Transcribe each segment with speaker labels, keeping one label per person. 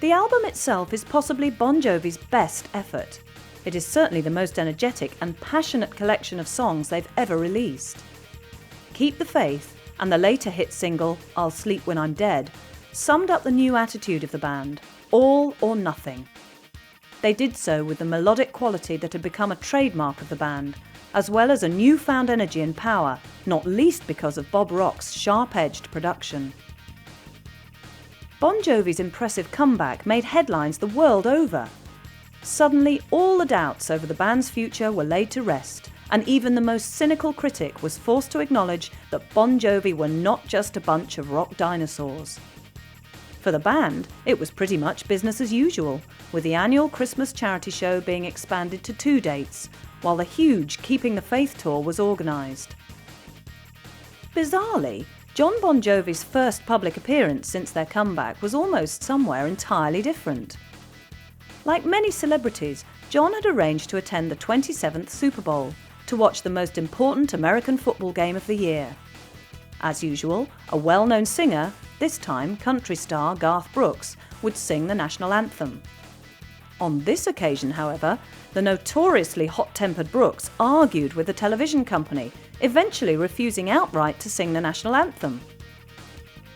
Speaker 1: The album itself is possibly Bon Jovi's best effort. It is certainly the most energetic and passionate collection of songs they've ever released. Keep the Faith and the later hit single I'll Sleep When I'm Dead summed up the new attitude of the band, all or nothing. They did so with the melodic quality that had become a trademark of the band, as well as a newfound energy and power, not least because of Bob Rock's sharp-edged production. Bon Jovi's impressive comeback made headlines the world over. Suddenly, all the doubts over the band's future were laid to rest, and even the most cynical critic was forced to acknowledge that Bon Jovi were not just a bunch of rock dinosaurs. For the band, it was pretty much business as usual, with the annual Christmas charity show being expanded to 2 dates, while the huge Keeping the Faith tour was organised. Bizarrely, Jon Bon Jovi's first public appearance since their comeback was almost somewhere entirely different. Like many celebrities, Jon had arranged to attend the 27th Super Bowl to watch the most important American football game of the year. As usual, a well-known singer, this time country star Garth Brooks, would sing the national anthem. On this occasion, however, the notoriously hot-tempered Brooks argued with the television company, eventually refusing outright to sing the national anthem.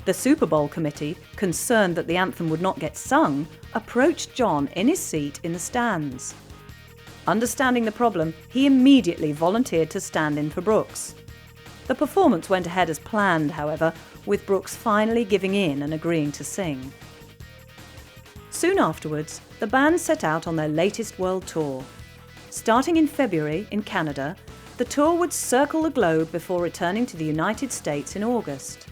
Speaker 1: The Super Bowl committee, concerned that the anthem would not get sung, approached Jon in his seat in the stands. Understanding the problem, he immediately volunteered to stand in for Brooks. The performance went ahead as planned, however, with Brooks finally giving in and agreeing to sing. Soon afterwards, the band set out on their latest world tour. Starting in February in Canada, the tour would circle the globe before returning to the United States in August.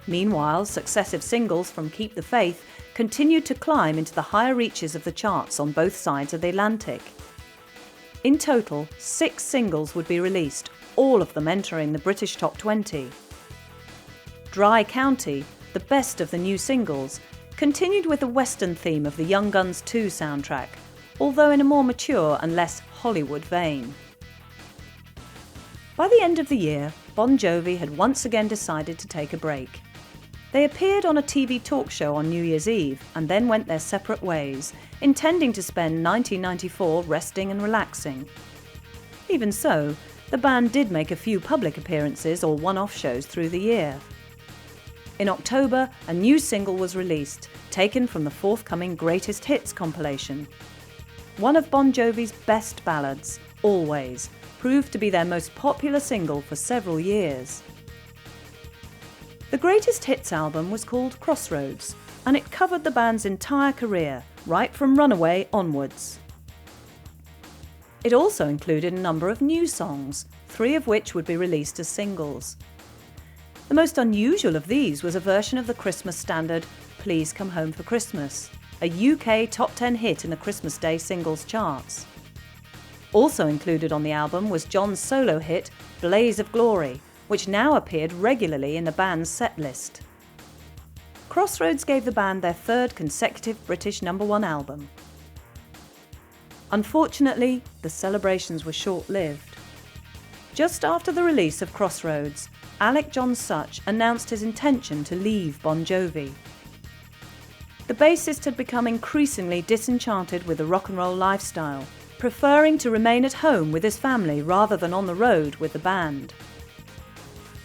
Speaker 1: Meanwhile, successive singles from Keep the Faith continued to climb into the higher reaches of the charts on both sides of the Atlantic. In total, 6 singles would be released, all of them entering the British Top 20. Dry County, the best of the new singles, continued with the Western theme of the Young Guns 2 soundtrack, although in a more mature and less Hollywood vein. By the end of the year, Bon Jovi had once again decided to take a break. They appeared on a TV talk show on New Year's Eve and then went their separate ways, intending to spend 1994 resting and relaxing. Even so, the band did make a few public appearances or one-off shows through the year. In October, a new single was released, taken from the forthcoming Greatest Hits compilation. One of Bon Jovi's best ballads, Always, proved to be their most popular single for several years. The Greatest Hits album was called Crossroads, and it covered the band's entire career, right from Runaway onwards. It also included a number of new songs, 3 of which would be released as singles. The most unusual of these was a version of the Christmas standard Please Come Home for Christmas, a UK top 10 hit in the Christmas Day singles charts. Also included on the album was Jon's solo hit Blaze of Glory, which now appeared regularly in the band's set list. Crossroads gave the band their 3rd consecutive British #1 album. Unfortunately, the celebrations were short-lived. Just after the release of Crossroads, Alec John Such announced his intention to leave Bon Jovi. The bassist had become increasingly disenchanted with the rock and roll lifestyle, preferring to remain at home with his family rather than on the road with the band.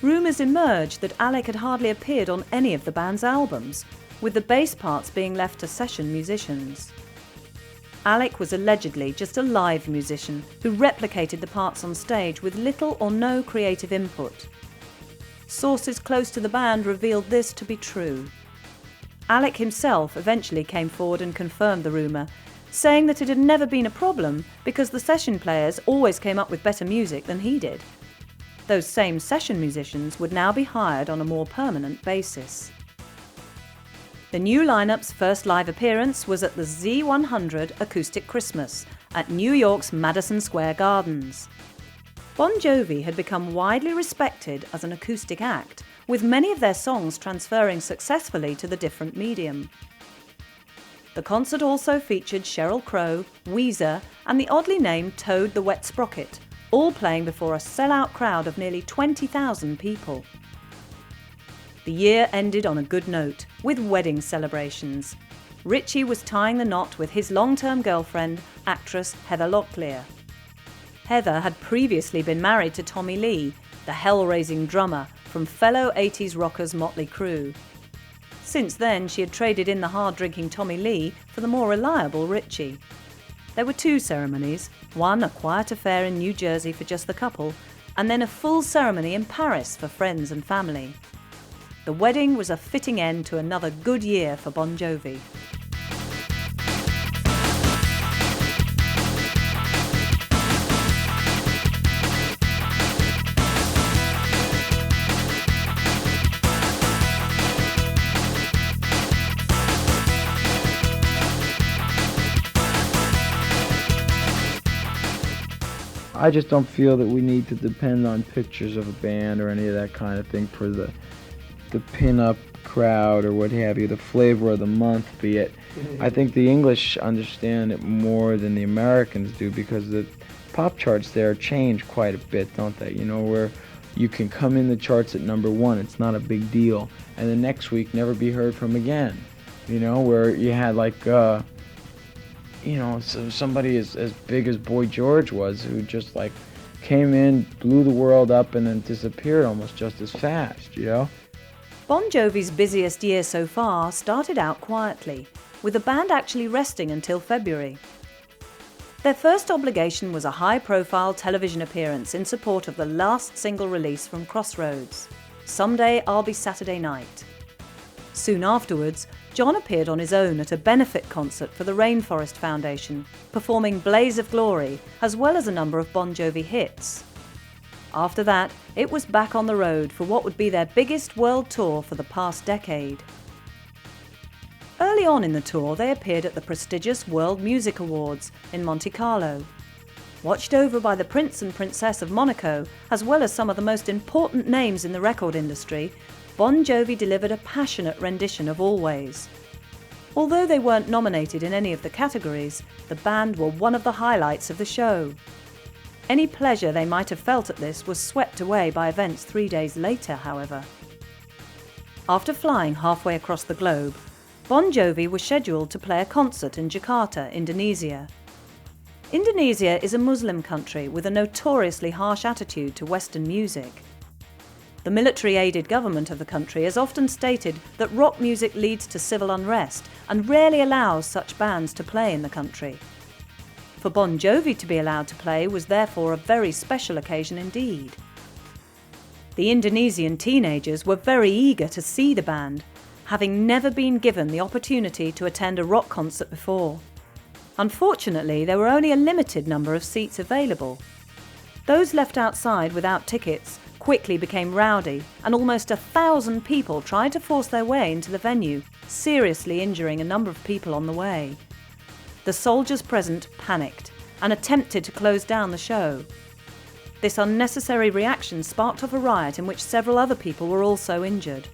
Speaker 1: Rumours emerged that Alec had hardly appeared on any of the band's albums, with the bass parts being left to session musicians. Alec was allegedly just a live musician who replicated the parts on stage with little or no creative input. Sources close to the band revealed this to be true. Alec himself eventually came forward and confirmed the rumour, saying that it had never been a problem because the session players always came up with better music than he did. Those same session musicians would now be hired on a more permanent basis. The new lineup's first live appearance was at the Z100 Acoustic Christmas at New York's Madison Square Gardens. Bon Jovi had become widely respected as an acoustic act, with many of their songs transferring successfully to the different medium. The concert also featured Sheryl Crow, Weezer, and the oddly named Toad the Wet Sprocket, all playing before a sellout crowd of nearly 20,000 people. The year ended on a good note, with wedding celebrations. Ritchie was tying the knot with his long-term girlfriend, actress Heather Locklear. Heather had previously been married to Tommy Lee, the hell-raising drummer from fellow 80s rockers Motley Crue. Since then, she had traded in the hard-drinking Tommy Lee for the more reliable Ritchie. There were 2 ceremonies, one a quiet affair in New Jersey for just the couple, and then a full ceremony in Paris for friends and family. The wedding was a fitting end to another good year for Bon Jovi.
Speaker 2: I just don't feel that we need to depend on pictures of a band or any of that kind of thing for the pin-up crowd or what have you, the flavor of the month be it. I think the English understand it more than the Americans do because the pop charts there change quite a bit, don't they? You know, where you can come in the charts at number 1, it's not a big deal, and the next week never be heard from again. You know, where you had like you know, somebody as big as Boy George was, who just like came in, blew the world up, and then disappeared almost just as fast, you know?
Speaker 1: Bon Jovi's busiest year so far started out quietly, with the band actually resting until February. Their first obligation was a high-profile television appearance in support of the last single release from Crossroads, Someday I'll Be Saturday Night. Soon afterwards, John appeared on his own at a benefit concert for the Rainforest Foundation, performing Blaze of Glory, as well as a number of Bon Jovi hits. After that, it was back on the road for what would be their biggest world tour for the past decade. Early on in the tour, they appeared at the prestigious World Music Awards in Monte Carlo. Watched over by the Prince and Princess of Monaco, as well as some of the most important names in the record industry, Bon Jovi delivered a passionate rendition of Always. Although they weren't nominated in any of the categories, the band were one of the highlights of the show. Any pleasure they might have felt at this was swept away by events 3 days later, however. After flying halfway across the globe, Bon Jovi was scheduled to play a concert in Jakarta, Indonesia. Indonesia is a Muslim country with a notoriously harsh attitude to Western music. The military-aided government of the country has often stated that rock music leads to civil unrest and rarely allows such bands to play in the country. For Bon Jovi to be allowed to play was therefore a very special occasion indeed. The Indonesian teenagers were very eager to see the band, having never been given the opportunity to attend a rock concert before. Unfortunately, there were only a limited number of seats available. Those left outside without tickets quickly became rowdy, and almost 1,000 people tried to force their way into the venue, seriously injuring a number of people on the way. The soldiers present panicked and attempted to close down the show. This unnecessary reaction sparked off a riot in which several other people were also injured.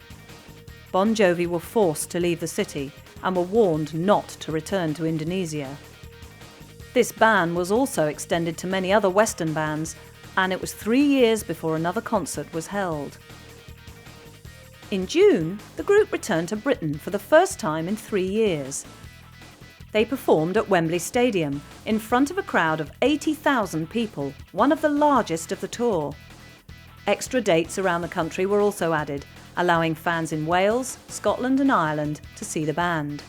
Speaker 1: Bon Jovi were forced to leave the city and were warned not to return to Indonesia. This ban was also extended to many other Western bands, and it was 3 years before another concert was held. In June, the group returned to Britain for the first time in 3 years. They performed at Wembley Stadium in front of a crowd of 80,000 people, one of the largest of the tour. Extra dates around the country were also added, allowing fans in Wales, Scotland and Ireland to see the band.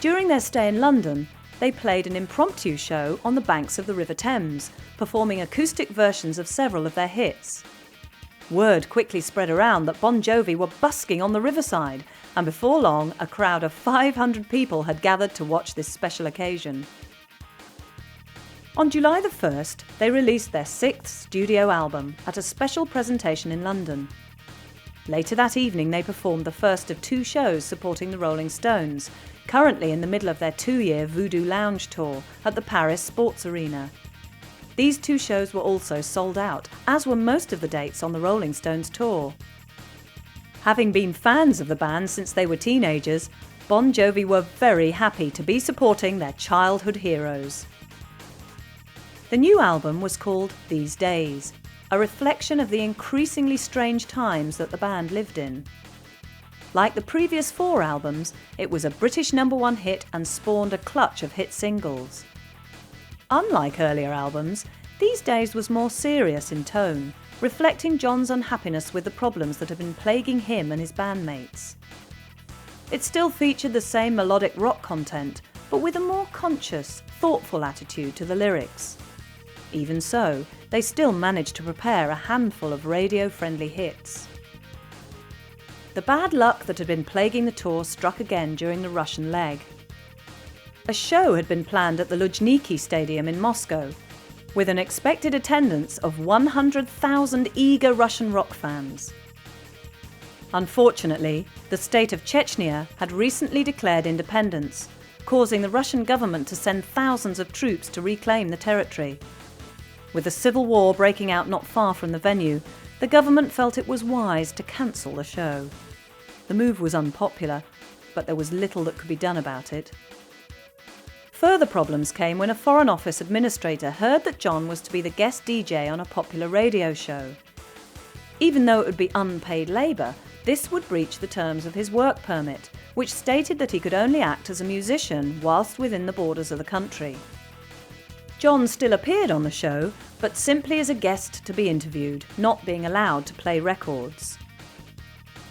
Speaker 1: During their stay in London, they played an impromptu show on the banks of the River Thames, performing acoustic versions of several of their hits. Word quickly spread around that Bon Jovi were busking on the riverside, and before long, a crowd of 500 people had gathered to watch this special occasion. On July the 1st, they released their 6th studio album at a special presentation in London. Later that evening, they performed the first of 2 shows supporting the Rolling Stones, currently in the middle of their 2-year Voodoo Lounge tour at the Paris Sports Arena. These 2 shows were also sold out, as were most of the dates on the Rolling Stones tour. Having been fans of the band since they were teenagers, Bon Jovi were very happy to be supporting their childhood heroes. The new album was called These Days, a reflection of the increasingly strange times that the band lived in. Like the previous 4 albums, it was a British #1 hit and spawned a clutch of hit singles. Unlike earlier albums, These Days was more serious in tone, reflecting John's unhappiness with the problems that had been plaguing him and his bandmates. It still featured the same melodic rock content, but with a more conscious, thoughtful attitude to the lyrics. Even so, they still managed to prepare a handful of radio-friendly hits. The bad luck that had been plaguing the tour struck again during the Russian leg. A show had been planned at the Luzhniki Stadium in Moscow, with an expected attendance of 100,000 eager Russian rock fans. Unfortunately, the state of Chechnya had recently declared independence, causing the Russian government to send thousands of troops to reclaim the territory. With a civil war breaking out not far from the venue, the government felt it was wise to cancel the show. The move was unpopular, but there was little that could be done about it. Further problems came when a Foreign Office administrator heard that John was to be the guest DJ on a popular radio show. Even though it would be unpaid labour, this would breach the terms of his work permit, which stated that he could only act as a musician whilst within the borders of the country. John still appeared on the show, but simply as a guest to be interviewed, not being allowed to play records.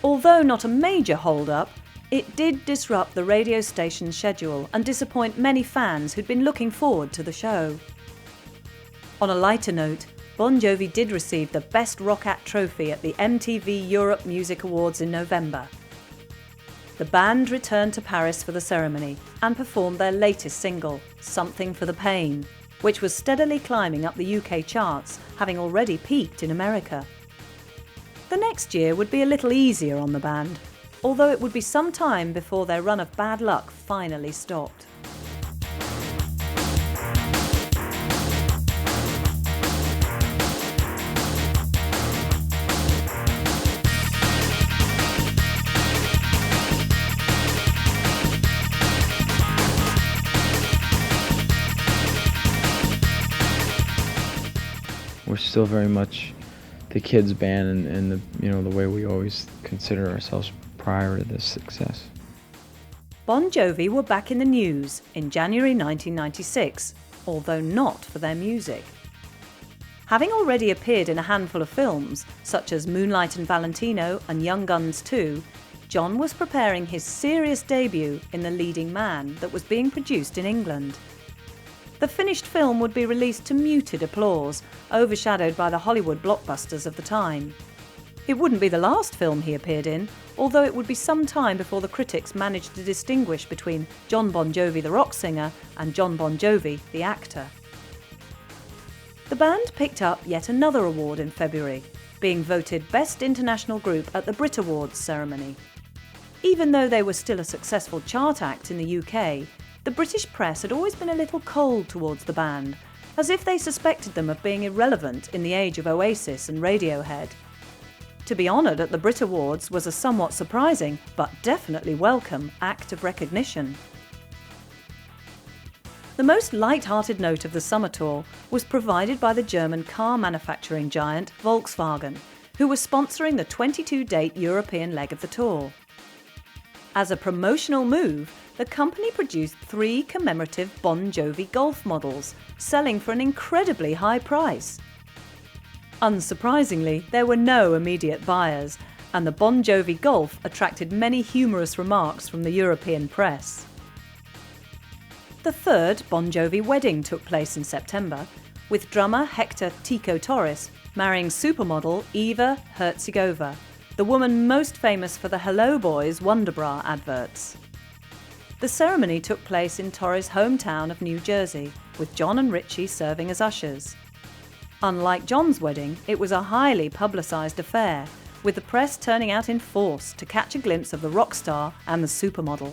Speaker 1: Although not a major hold-up, it did disrupt the radio station's schedule and disappoint many fans who'd been looking forward to the show. On a lighter note, Bon Jovi did receive the Best Rock Act trophy at the MTV Europe Music Awards in November. The band returned to Paris for the ceremony and performed their latest single, Something for the Pain, which was steadily climbing up the UK charts, having already peaked in America. The next year would be a little easier on the band, although it would be some time before their run of bad luck finally stopped.
Speaker 2: We're still very much the kids' band and the way we always consider ourselves prior to this success.
Speaker 1: Bon Jovi were back in the news in January 1996, although not for their music. Having already appeared in a handful of films, such as Moonlight and Valentino and Young Guns 2, John was preparing his serious debut in The Leading Man that was being produced in England. The finished film would be released to muted applause, overshadowed by the Hollywood blockbusters of the time. It wouldn't be the last film he appeared in, although it would be some time before the critics managed to distinguish between Jon Bon Jovi the rock singer and Jon Bon Jovi the actor. The band picked up yet another award in February, being voted Best International Group at the Brit Awards ceremony. Even though they were still a successful chart act in the UK, the British press had always been a little cold towards the band, as if they suspected them of being irrelevant in the age of Oasis and Radiohead. To be honoured at the Brit Awards was a somewhat surprising, but definitely welcome, act of recognition. The most light-hearted note of the summer tour was provided by the German car manufacturing giant Volkswagen, who was sponsoring the 22-date European leg of the tour. As a promotional move, the company produced 3 commemorative Bon Jovi Golf models, selling for an incredibly high price. Unsurprisingly, there were no immediate buyers, and the Bon Jovi Golf attracted many humorous remarks from the European press. The third Bon Jovi wedding took place in September, with drummer Hector Tico Torres marrying supermodel Eva Hertzigova, the woman most famous for the Hello Boys Wonderbra adverts. The ceremony took place in Torres' hometown of New Jersey, with John and Richie serving as ushers. Unlike John's wedding, it was a highly publicised affair, with the press turning out in force to catch a glimpse of the rock star and the supermodel.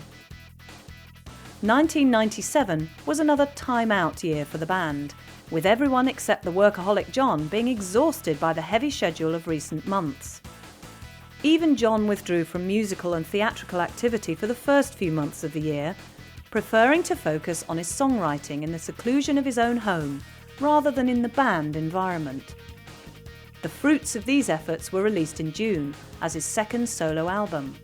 Speaker 1: 1997 was another time-out year for the band, with everyone except the workaholic John being exhausted by the heavy schedule of recent months. Even John withdrew from musical and theatrical activity for the first few months of the year, preferring to focus on his songwriting in the seclusion of his own home, rather than in the band environment. The fruits of these efforts were released in June as his second solo album.